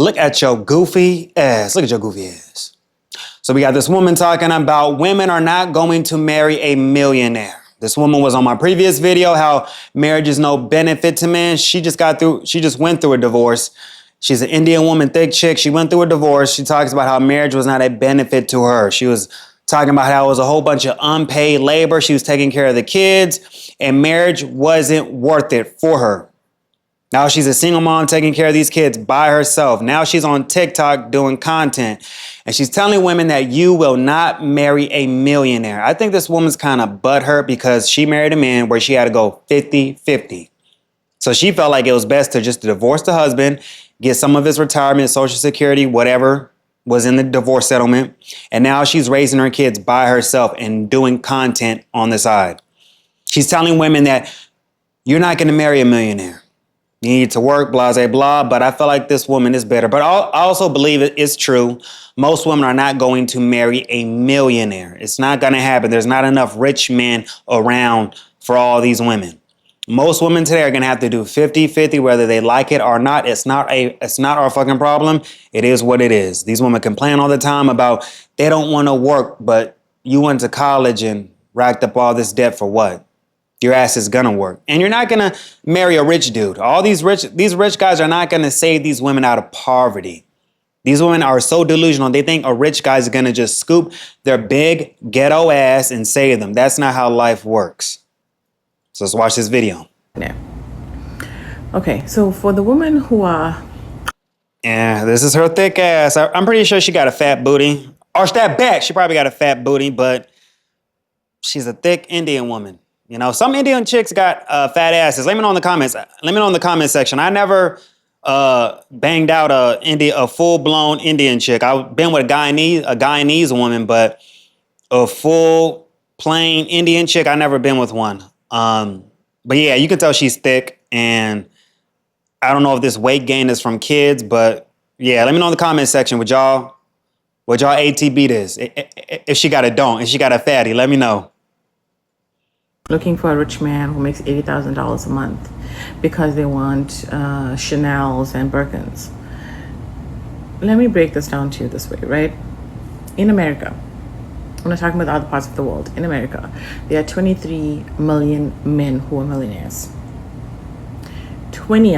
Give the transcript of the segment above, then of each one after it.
Look at your goofy ass. Look at your goofy ass. So we got this woman talking about women are not going to marry a millionaire. This woman was on my previous video, how marriage is no benefit to men. She just went through a divorce. She's an Indian woman, thick chick. She went through a divorce. She talks about how marriage was not a benefit to her. She was talking about how it was a whole bunch of unpaid labor. She was taking care of the kids and marriage wasn't worth it for her. Now she's a single mom taking care of these kids by herself. Now she's on TikTok doing content. And she's telling women that you will not marry a millionaire. I think this woman's kind of butthurt because she married a man where she had to go 50-50. So she felt like it was best to just divorce the husband, get some of his retirement, Social Security, whatever was in the divorce settlement. And now she's raising her kids by herself and doing content on the side. She's telling women that you're not going to marry a millionaire. You need to work, blah, blah, blah. But I feel like this woman is better. But I also believe it's true. Most women are not going to marry a millionaire. It's not going to happen. There's not enough rich men around for all these women. Most women today are going to have to do 50-50, whether they like it or not. It's not our fucking problem. It is what it is. These women complain all the time about they don't want to work, but you went to college and racked up all this debt for what? Your ass is gonna work. And you're not gonna marry a rich dude. All these rich guys are not gonna save these women out of poverty. These women are so delusional. They think a rich guy's gonna just scoop their big ghetto ass and save them. That's not how life works. So let's watch this video. Yeah. Okay, so for the women who are... Yeah, this is her thick ass. I'm pretty sure she got a fat booty. Or that back, she probably got a fat booty, but she's a thick Indian woman. You know, some Indian chicks got fat asses. Let me know in the comments. Let me know in the comment section. I never banged out a full-blown Indian chick. I've been with a Guyanese woman, but a full, plain Indian chick, I never been with one. But yeah, you can tell she's thick, and I don't know if this weight gain is from kids, but yeah, let me know in the comment section what y'all ATB this. If she got a don't, if she got a fatty, let me know. Looking for a rich man who makes $80,000 a month because they want Chanel's and Birkins. Let me break this down to you this way, right? In America, I'm not talking about other parts of the world. In America, there are 23 million men who are millionaires. 20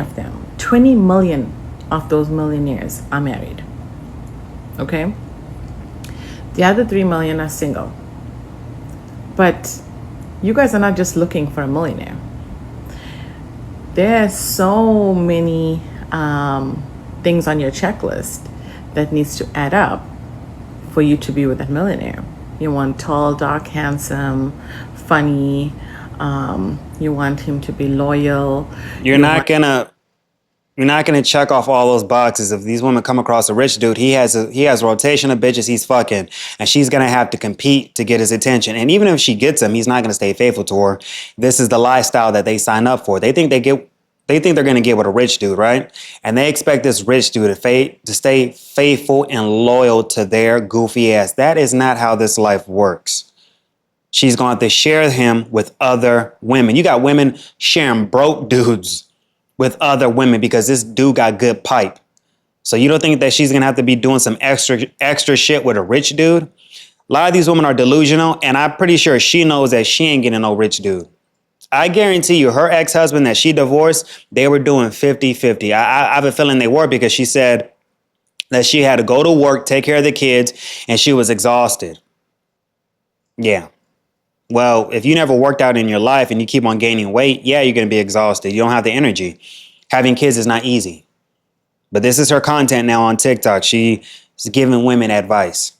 million of those millionaires are married. Okay? The other 3 million are single. But you guys are not just looking for a millionaire. There are so many things on your checklist that needs to add up for you to be with that millionaire. You want tall, dark, handsome, funny. You want him to be loyal. You're not gonna check off all those boxes. If these women come across a rich dude, he has a rotation of bitches he's fucking, and she's gonna have to compete to get his attention. And even if she gets him, he's not gonna stay faithful to her. This is the lifestyle that they sign up for. They think they're gonna get with a rich dude, right? And they expect this rich dude to stay faithful and loyal to their goofy ass. That is not how this life works. She's going to share him with other women. You got women sharing broke dudes with other women because this dude got good pipe. So you don't think that she's going to have to be doing some extra shit with a rich dude? A lot of these women are delusional, and I'm pretty sure she knows that she ain't getting no rich dude. I guarantee you her ex-husband that she divorced, they were doing 50-50. I have a feeling they were because she said that she had to go to work, take care of the kids, and she was exhausted. Yeah. Well, if you never worked out in your life and you keep on gaining weight, yeah, you're going to be exhausted. You don't have the energy. Having kids is not easy. But this is her content now on TikTok. She's giving women advice.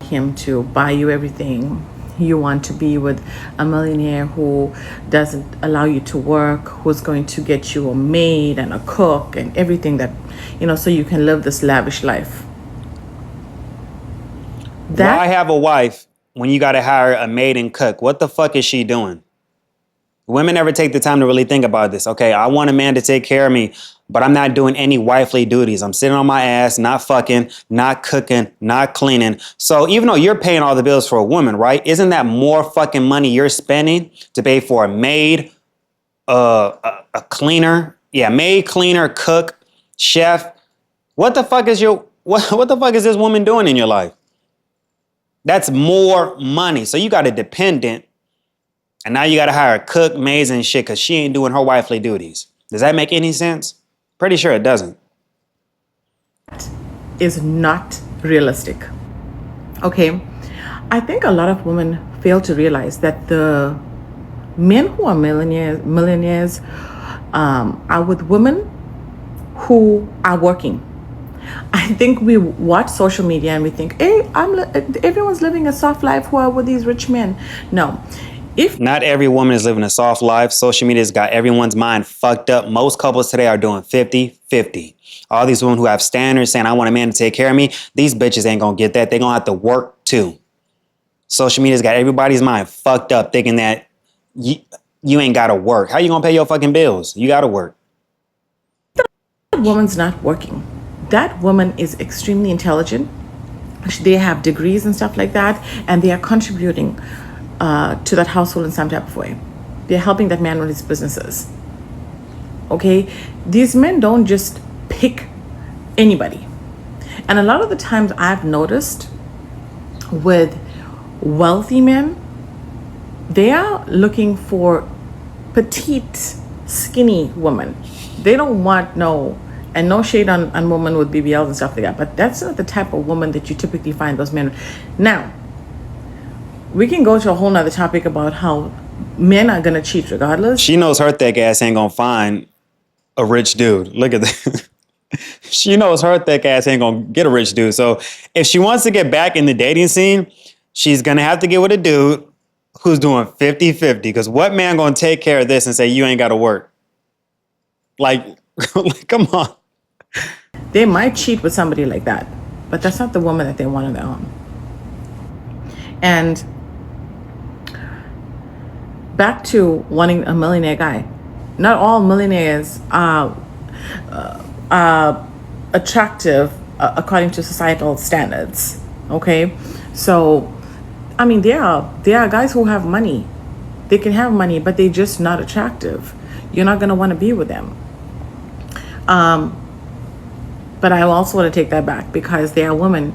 Him to buy you everything. You want to be with a millionaire who doesn't allow you to work, who's going to get you a maid and a cook and everything that, so you can live this lavish life. Why have a wife when you got to hire a maid and cook? What the fuck is she doing? Women never take the time to really think about this. Okay, I want a man to take care of me, but I'm not doing any wifely duties. I'm sitting on my ass, not fucking, not cooking, not cleaning. So even though you're paying all the bills for a woman, right? Isn't that more fucking money you're spending to pay for a maid, a cleaner? Yeah, maid, cleaner, cook, chef. What the fuck is what the fuck is this woman doing in your life? That's more money. So you got a dependent, and now you got to hire a cook, maids, and shit because she ain't doing her wifely duties. Does that make any sense? Pretty sure it doesn't. Is not realistic. Okay, I think a lot of women fail to realize that the men who are millionaires are with women who are working. I think we watch social media and we think, hey, everyone's living a soft life who are with these rich men. No. If Not every woman is living a soft life. Social media's got everyone's mind fucked up. Most couples today are doing 50-50. All these women who have standards saying, I want a man to take care of me, these bitches ain't gonna get that. They're gonna have to work too. Social media's got everybody's mind fucked up thinking that you ain't gotta work. How you gonna pay your fucking bills? You gotta work. that woman's not working, that woman is extremely intelligent. They have degrees and stuff like that, and they are contributing to that household in some type of way. They're helping that man with his businesses. Okay? These men don't just pick anybody. And a lot of the times I've noticed with wealthy men, they are looking for petite, skinny women. They don't want no shade on women with BBLs and stuff like that, but that's not the type of woman that you typically find those men. Now, we can go to a whole nother topic about how men are gonna cheat regardless. She knows her thick ass ain't gonna find a rich dude. Look at that. She knows her thick ass ain't gonna get a rich dude. So if she wants to get back in the dating scene, she's gonna have to get with a dude who's doing 50-50. Because what man gonna take care of this and say you ain't gotta work? Like, come on. They might cheat with somebody like that, but that's not the woman that they want on their own. And back to wanting a millionaire guy. Not all millionaires are attractive according to societal standards. Okay, so I mean there are guys who have money. They can have money, but they're just not attractive. You're not gonna want to be with them. But I also want to take that back because there are women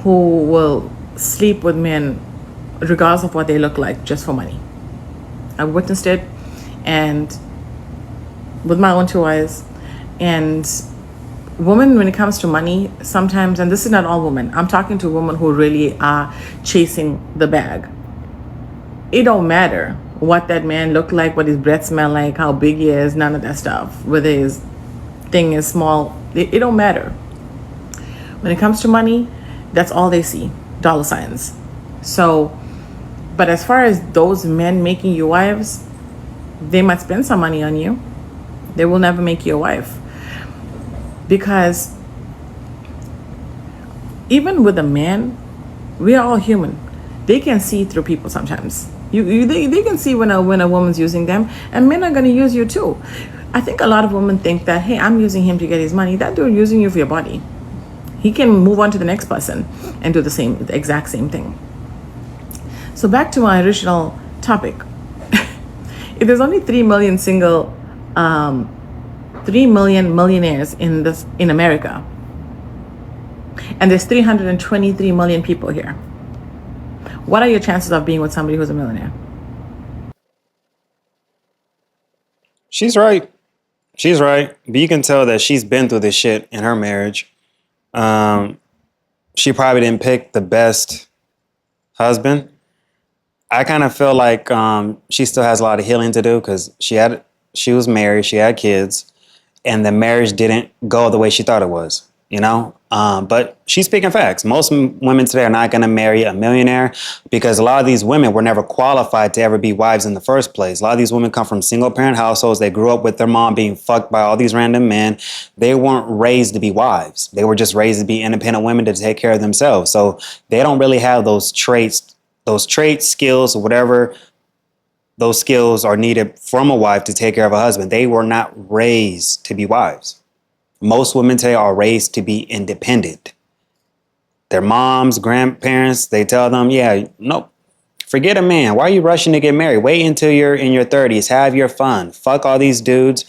who will sleep with men regardless of what they look like just for money. I witnessed it, and with my own two eyes. And women, when it comes to money, sometimes, and this is not all women, I'm talking to women who really are chasing the bag. It don't matter what that man look like, what his breath smell like, how big he is, none of that stuff. Whether his thing is small, it don't matter. When it comes to money, that's all they see, dollar signs. So, but as far as those men making you wives, they might spend some money on you. They will never make you a wife. Because even with a man, we are all human. They can see through people sometimes. They can see when a woman's using them, and men are going to use you too. I think a lot of women think that, hey, I'm using him to get his money. That dude using you for your body. He can move on to the next person and do the exact same thing. So back to my original topic. If there's only 3 million 3 million millionaires in America, and there's 323 million people here, what are your chances of being with somebody who's a millionaire? She's right. She's right. But you can tell that she's been through this shit in her marriage. She probably didn't pick the best husband. I kind of feel like she still has a lot of healing to do because she was married, she had kids, and the marriage didn't go the way she thought it was, you know? But she's speaking facts. Most women today are not going to marry a millionaire because a lot of these women were never qualified to ever be wives in the first place. A lot of these women come from single parent households. They grew up with their mom being fucked by all these random men. They weren't raised to be wives. They were just raised to be independent women to take care of themselves. So they don't really have those traits, skills, whatever those skills are needed from a wife to take care of a husband. They were not raised to be wives. Most women today are raised to be independent. Their moms, grandparents, they tell them, yeah, nope, forget a man. Why are you rushing to get married? Wait until you're in your 30s. Have your fun. Fuck all these dudes.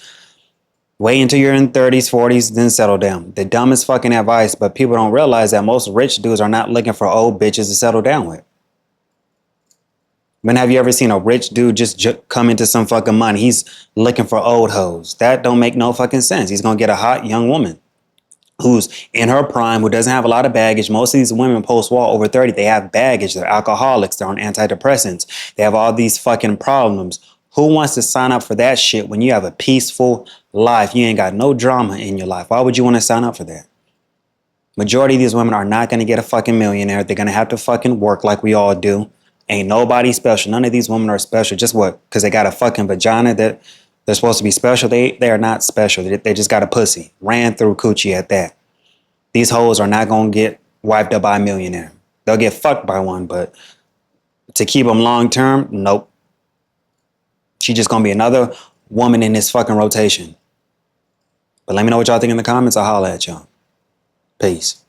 Wait until you're in 30s, 40s, then settle down. The dumbest fucking advice, but people don't realize that most rich dudes are not looking for old bitches to settle down with. Man, have you ever seen a rich dude just come into some fucking money? He's looking for old hoes. That don't make no fucking sense. He's gonna get a hot young woman who's in her prime, who doesn't have a lot of baggage. Most of these women post-war over 30, they have baggage. They're alcoholics. They're on antidepressants. They have all these fucking problems. Who wants to sign up for that shit when you have a peaceful life? You ain't got no drama in your life. Why would you want to sign up for that? Majority of these women are not going to get a fucking millionaire. They're going to have to fucking work like we all do. Ain't nobody special. None of these women are special. Just what? Because they got a fucking vagina that they're supposed to be special. They are not special. They just got a pussy. Ran through coochie at that. These hoes are not going to get wiped up by a millionaire. They'll get fucked by one, but to keep them long term, nope. She's just going to be another woman in this fucking rotation. But let me know what y'all think in the comments. I'll holler at y'all. Peace.